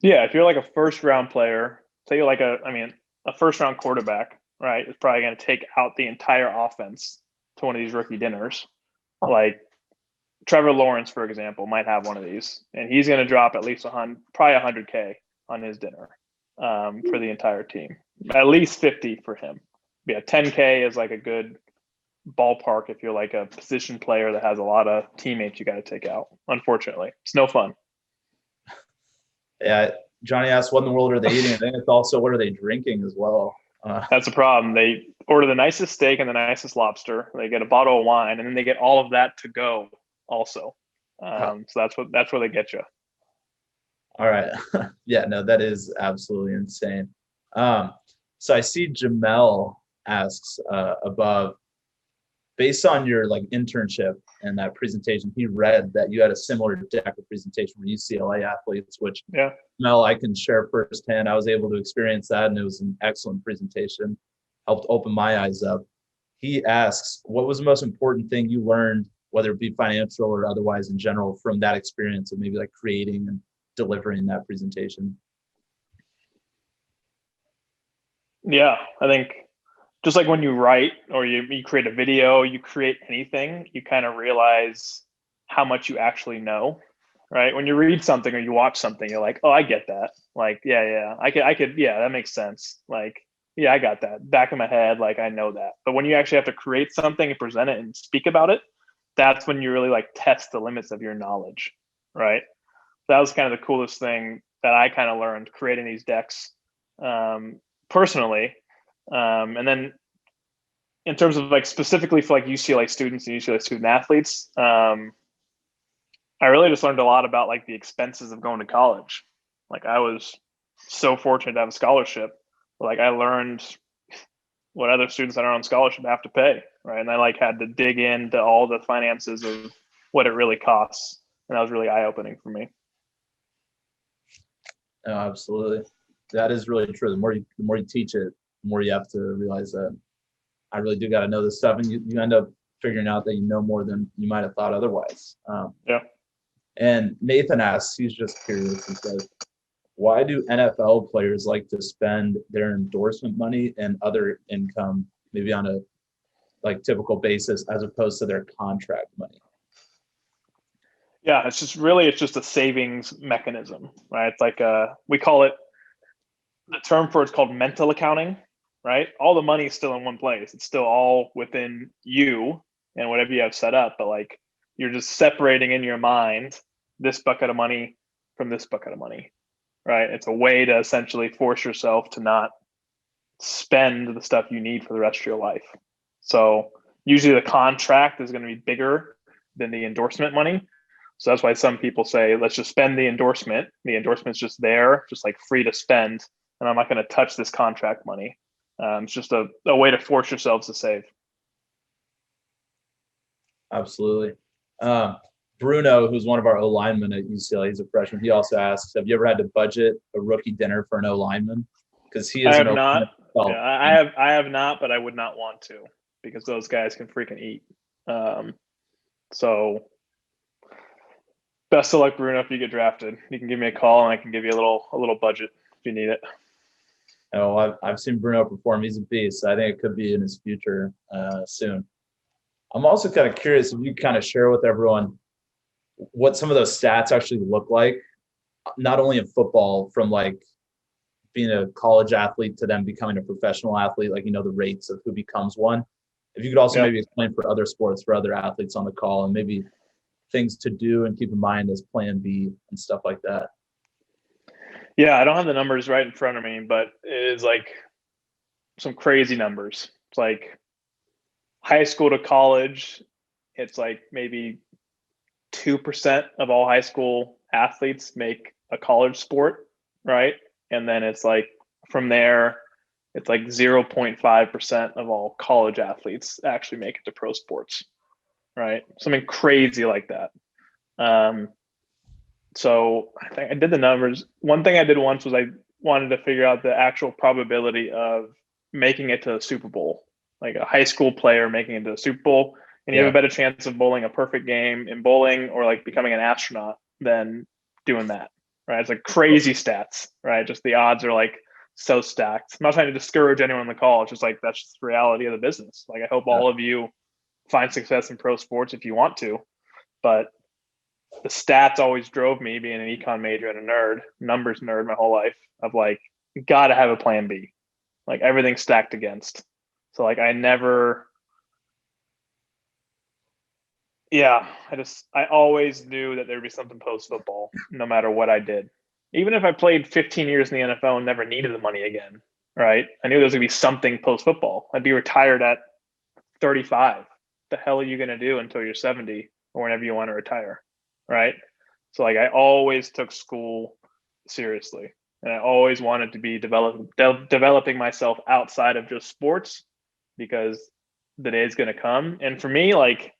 Yeah, if you're like a first round player, say you're like a first round quarterback, right? It's probably going to take out the entire offense to one of these rookie dinners. Like Trevor Lawrence, for example, might have one of these, and he's going to drop at least probably 100K on his dinner for the entire team. At least 50 for him. Yeah, 10K is like a good ballpark if you're like a position player that has a lot of teammates you got to take out. Unfortunately, it's no fun. Yeah, Johnny asked, what in the world are they eating? I think it's also, what are they drinking as well? That's a problem. They order the nicest steak and the nicest lobster. They get a bottle of wine, and then they get all of that to go also. So that's where they get you. All right. Yeah, no, that is absolutely insane. So I see Jamel asks above, based on your like internship and that presentation, he read that you had a similar deck of presentation for UCLA athletes, which Mel, I can share firsthand. I was able to experience that, and it was an excellent presentation, helped open my eyes up. He asks, what was the most important thing you learned, whether it be financial or otherwise in general, from that experience of maybe like creating and delivering that presentation? Yeah, I think just like when you write or you create a video, you create anything, you kind of realize how much you actually know, right? When you read something or you watch something, you're like, oh, I get that. Like, I could, that makes sense. Like, yeah, I got that back in my head. Like, I know that. But when you actually have to create something and present it and speak about it, that's when you really like test the limits of your knowledge, right? That was kind of the coolest thing that I kind of learned creating these decks personally. And then in terms of like specifically for like UCLA students and UCLA student athletes, I really just learned a lot about like the expenses of going to college. Like I was so fortunate to have a scholarship. Like I learned what other students that are on scholarship have to pay, right? And I like had to dig into all the finances of what it really costs. And that was really eye-opening for me. Oh, absolutely. That is really true. The more you teach it, the more you have to realize that I really do got to know this stuff, and you end up figuring out that you know more than you might have thought otherwise. And Nathan asks, he's just curious. He says, why do NFL players like to spend their endorsement money and other income maybe on a like typical basis as opposed to their contract money? Yeah, it's just a savings mechanism, right? It's like we call it, the term for it's called mental accounting, right? All the money is still in one place. It's still all within you and whatever you have set up, but like you're just separating in your mind this bucket of money from this bucket of money, right? It's a way to essentially force yourself to not spend the stuff you need for the rest of your life. So usually the contract is going to be bigger than the endorsement money. So that's why some people say, let's just spend the endorsement. The endorsement's just there, just like free to spend. And I'm not going to touch this contract money. It's just a way to force yourselves to save. Absolutely. Bruno, who's one of our O-linemen at UCLA, he's a freshman. He also asks, have you ever had to budget a rookie dinner for an O-lineman? Because he is I have not. Yeah, I have not, but I would not want to, because those guys can freaking eat. So best of luck, Bruno, if you get drafted. You can give me a call and I can give you a little budget if you need it. Oh, I've seen Bruno perform. He's a beast. I think it could be in his future soon. I'm also kind of curious if you kind of share with everyone what some of those stats actually look like, not only in football, from like being a college athlete to then becoming a professional athlete, like, the rates of who becomes one. If you could also Yep. maybe explain for other sports, for other athletes on the call, and maybe things to do and keep in mind as plan B and stuff like that. Yeah, I don't have the numbers right in front of me, but it is like some crazy numbers. It's like high school to college, it's like maybe 2% of all high school athletes make a college sport, right? And then it's like from there, it's like 0.5% of all college athletes actually make it to pro sports, right? Something crazy like that. So I think I did the numbers. One thing I did once was I wanted to figure out the actual probability of making it to the Super Bowl, like a high school player making it to the Super Bowl. And you have a better chance of bowling a perfect game in bowling or like becoming an astronaut than doing that, right? It's like crazy stats, right? Just the odds are like so stacked. I'm not trying to discourage anyone on the call. It's just like, that's just the reality of the business. Like, I hope all of you find success in pro sports if you want to, but the stats always drove me, being an econ major and a nerd, numbers nerd my whole life, of like, got to have a plan B, like everything's stacked against. So like I always knew that there'd be something post football, no matter what I did. Even if I played 15 years in the NFL and never needed the money again, right? I knew there was gonna be something post football. I'd be retired at 35. The hell are you gonna do until you're 70 or whenever you want to retire, right? So like I always took school seriously, and I always wanted to be developing myself outside of just sports, because the day is gonna come. And for me, like,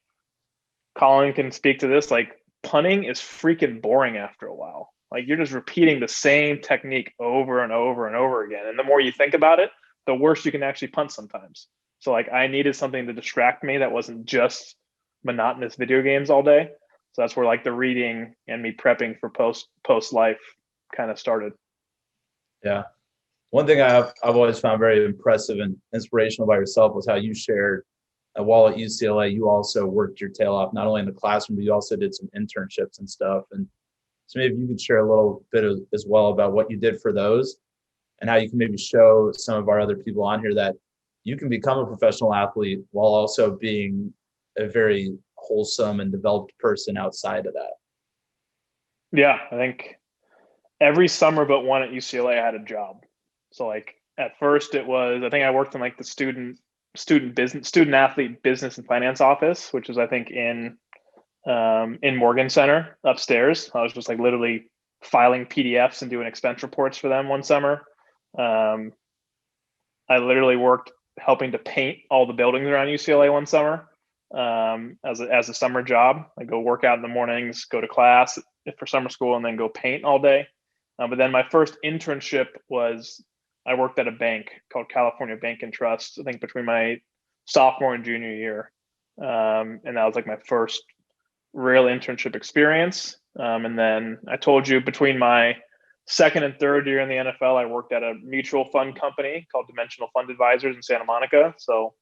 Colin can speak to this, like punting is freaking boring after a while. Like, you're just repeating the same technique over and over and over again. And the more you think about it, the worse you can actually punt sometimes. So like I needed something to distract me that wasn't just monotonous video games all day. So that's where like the reading and me prepping for post life kind of started. Yeah. One thing I've always found very impressive and inspirational by yourself was how you shared while at UCLA, you also worked your tail off, not only in the classroom, but you also did some internships and stuff. And so maybe you could share a little bit as well about what you did for those and how you can maybe show some of our other people on here that you can become a professional athlete while also being a very wholesome and developed person outside of that. Yeah, I think every summer but one at UCLA I had a job. So like at first it was, I think I worked in like the student athlete business and finance office, which is I think in Morgan Center upstairs. I was just like literally filing PDFs and doing expense reports for them one summer. I literally worked helping to paint all the buildings around UCLA one summer as a summer job. I go work out in the mornings, go to class for summer school, and then go paint all day. But then my first internship was, I worked at a bank called California Bank and Trust, I think between my sophomore and junior year. And that was like my first real internship experience. And then I told you, between my second and third year in the NFL, I worked at a mutual fund company called Dimensional Fund Advisors in Santa Monica. So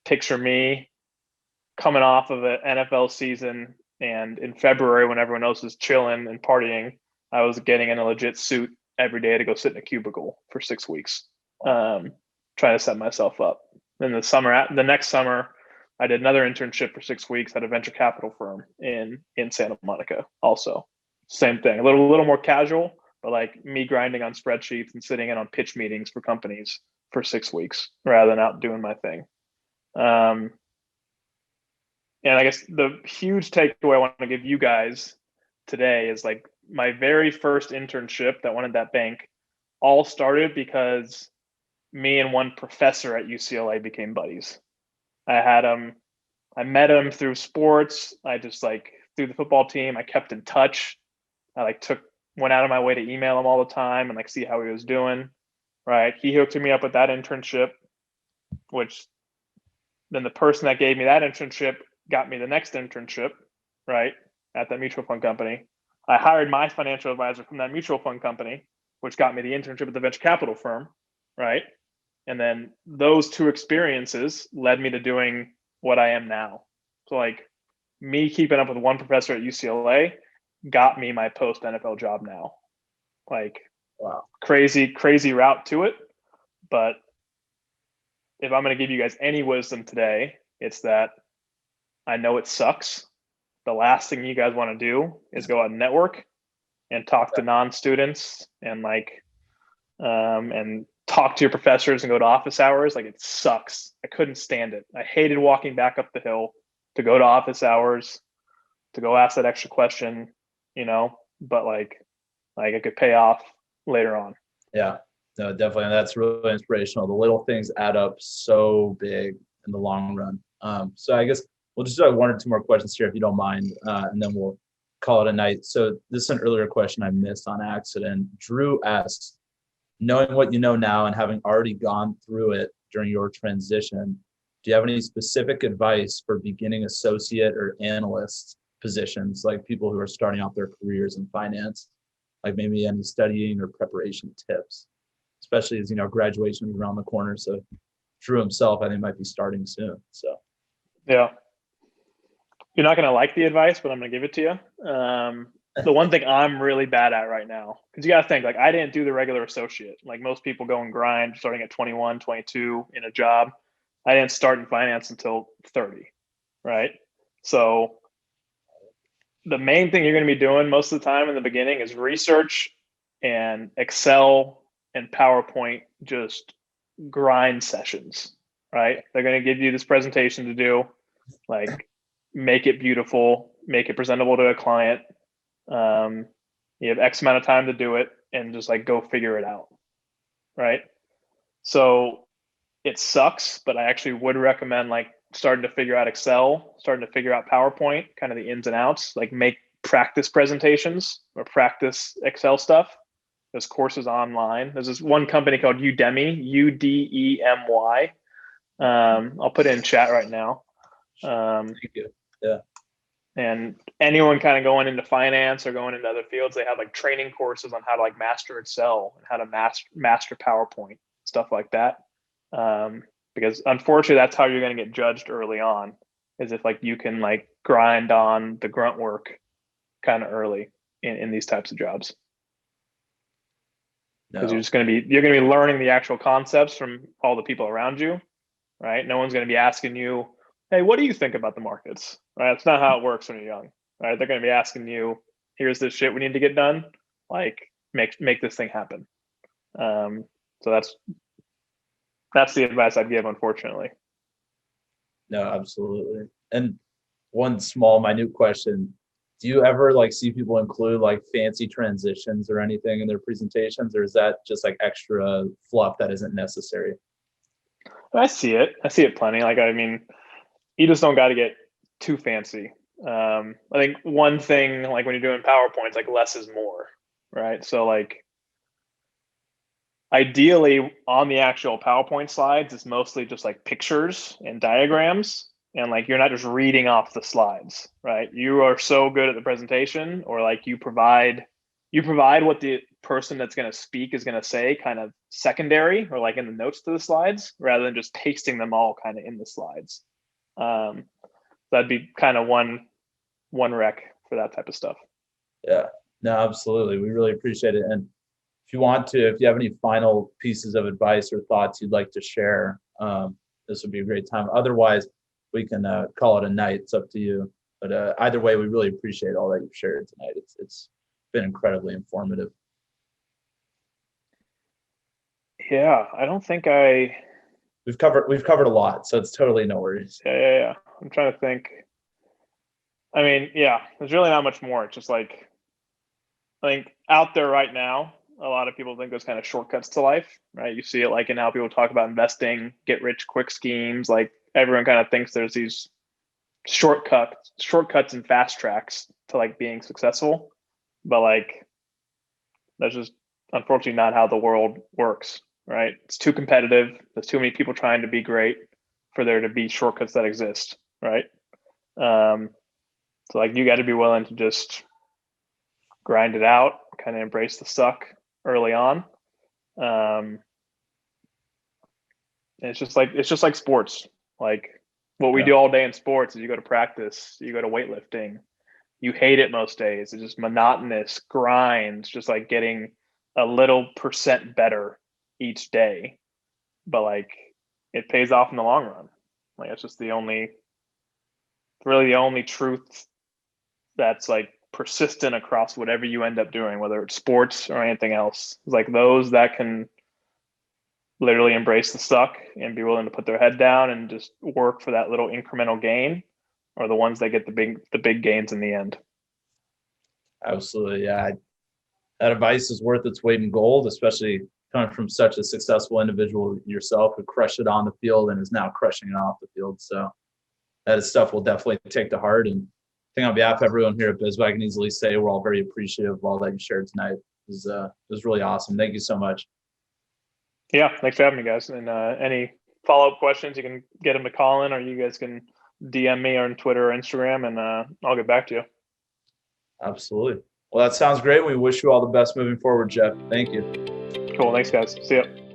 picture me coming off of an NFL season, and in February, when everyone else is chilling and partying, I was getting in a legit suit every day to go sit in a cubicle for 6 weeks, trying to set myself up. Then the next summer, I did another internship for 6 weeks at a venture capital firm in Santa Monica. Also, same thing, a little more casual, but like me grinding on spreadsheets and sitting in on pitch meetings for companies for 6 weeks rather than out doing my thing. And I guess the huge takeaway I want to give you guys today is like my very first internship that went at that bank all started because me and one professor at UCLA became buddies. I met him through sports. I just like through the football team, I kept in touch. I went out of my way to email him all the time and like see how he was doing. Right. He hooked me up with that internship, which then the person that gave me that internship got me the next internship, right, at that mutual fund company. I hired my financial advisor from that mutual fund company, which got me the internship at the venture capital firm, right? And then those two experiences led me to doing what I am now. So like me keeping up with one professor at UCLA got me my post NFL job now. Like, Wow. crazy route to it. But if I'm going to give you guys any wisdom today, it's that I know it sucks. The last thing you guys want to do is go out and network and talk to non-students and and talk to your professors and go to office hours. Like, it sucks. I couldn't stand it. I hated walking back up the hill to go to office hours, to go ask that extra question, but like it could pay off later on. Yeah, no, definitely. And that's really inspirational. The little things add up so big in the long run. So I guess we'll just do one or two more questions here if you don't mind, and then we'll call it a night. So this is an earlier question I missed on accident. Drew asks, knowing what you know now and having already gone through it during your transition, do you have any specific advice for beginning associate or analyst positions, like people who are starting out their careers in finance? Like maybe any studying or preparation tips, especially as graduation is around the corner. So Drew himself, I think, might be starting soon. So yeah, you're not going to like the advice, but I'm going to give it to you. The one thing I'm really bad at right now, because you got to think, like, I didn't do the regular associate. Like most people go and grind starting at 21, 22 in a job. I didn't start in finance until 30, right? So the main thing you're going to be doing most of the time in the beginning is research and Excel and PowerPoint, just grind sessions, right? They're going to give you this presentation to do, like, make it beautiful, make it presentable to a client. You have X amount of time to do it and just like go figure it out, right? So it sucks, but I actually would recommend like starting to figure out Excel, starting to figure out PowerPoint, kind of the ins and outs, like make practice presentations or practice Excel stuff. There's courses online. There's this one company called Udemy, Udemy. I'll put it in chat right now. thank you. Yeah. And anyone kind of going into finance or going into other fields, they have like training courses on how to like master Excel and how to master PowerPoint, stuff like that. Because unfortunately, that's how you're going to get judged early on, is if like you can like grind on the grunt work kind of early in these types of jobs. Because you're going to be learning the actual concepts from all the people around you, right? No one's going to be asking you, hey, what do you think about the markets? Right? That's not how it works when you're young, right? They're going to be asking you, here's this shit we need to get done. Like, make this thing happen. So that's the advice I'd give, unfortunately. No, absolutely. And one small, minute question: do you ever like see people include like fancy transitions or anything in their presentations, or is that just like extra fluff that isn't necessary? I see it plenty. Like, I mean, you just don't got to get too fancy. I think one thing, like when you're doing PowerPoints, like less is more, right? So like ideally on the actual PowerPoint slides, it's mostly just like pictures and diagrams. And like, you're not just reading off the slides, right? You are so good at the presentation, or like you provide what the person that's going to speak is going to say kind of secondary, or like in the notes to the slides, rather than just pasting them all kind of in the slides. That'd be kind of one rec for that type of stuff. Yeah, no, absolutely. We really appreciate it. And if you have any final pieces of advice or thoughts you'd like to share, this would be a great time. Otherwise, we can call it a night. It's up to you. But either way, we really appreciate all that you've shared tonight. It's been incredibly informative. Yeah, I don't think we've covered a lot, so it's totally no worries. Yeah. I'm trying to think. I mean, yeah, there's really not much more. It's just like, I think out there right now, a lot of people think there's kind of shortcuts to life, right? You see it like in how people talk about investing, get rich quick schemes. Like everyone kind of thinks there's these shortcuts and fast tracks to like being successful. But like, that's just unfortunately not how the world works, right? It's too competitive. There's too many people trying to be great for there to be shortcuts that exist, right? So like, you got to be willing to just grind it out, kind of embrace the suck early on. It's just like sports. Like, What we Yeah. do all day in sports is you go to practice, you go to weightlifting, you hate it most days. It's just monotonous grinds, just like getting a little percent better each day. But like it pays off in the long run. Like it's just really the only truth that's like persistent across whatever you end up doing, whether it's sports or anything else. It's like those that can literally embrace the suck and be willing to put their head down and just work for that little incremental gain are the ones that get the big gains in the end. Absolutely. Yeah. That advice is worth its weight in gold, especially coming from such a successful individual yourself who crushed it on the field and is now crushing it off the field. So that is stuff we'll definitely take to heart. And I think on behalf of everyone here at BizBike, I can easily say we're all very appreciative of all that you shared tonight. It was really awesome. Thank you so much. Yeah, thanks for having me, guys. And any follow-up questions, you can get them to call in, or you guys can DM me on Twitter or Instagram, and I'll get back to you. Absolutely. Well, that sounds great. We wish you all the best moving forward, Jeff. Thank you. Cool. Thanks, guys. See ya.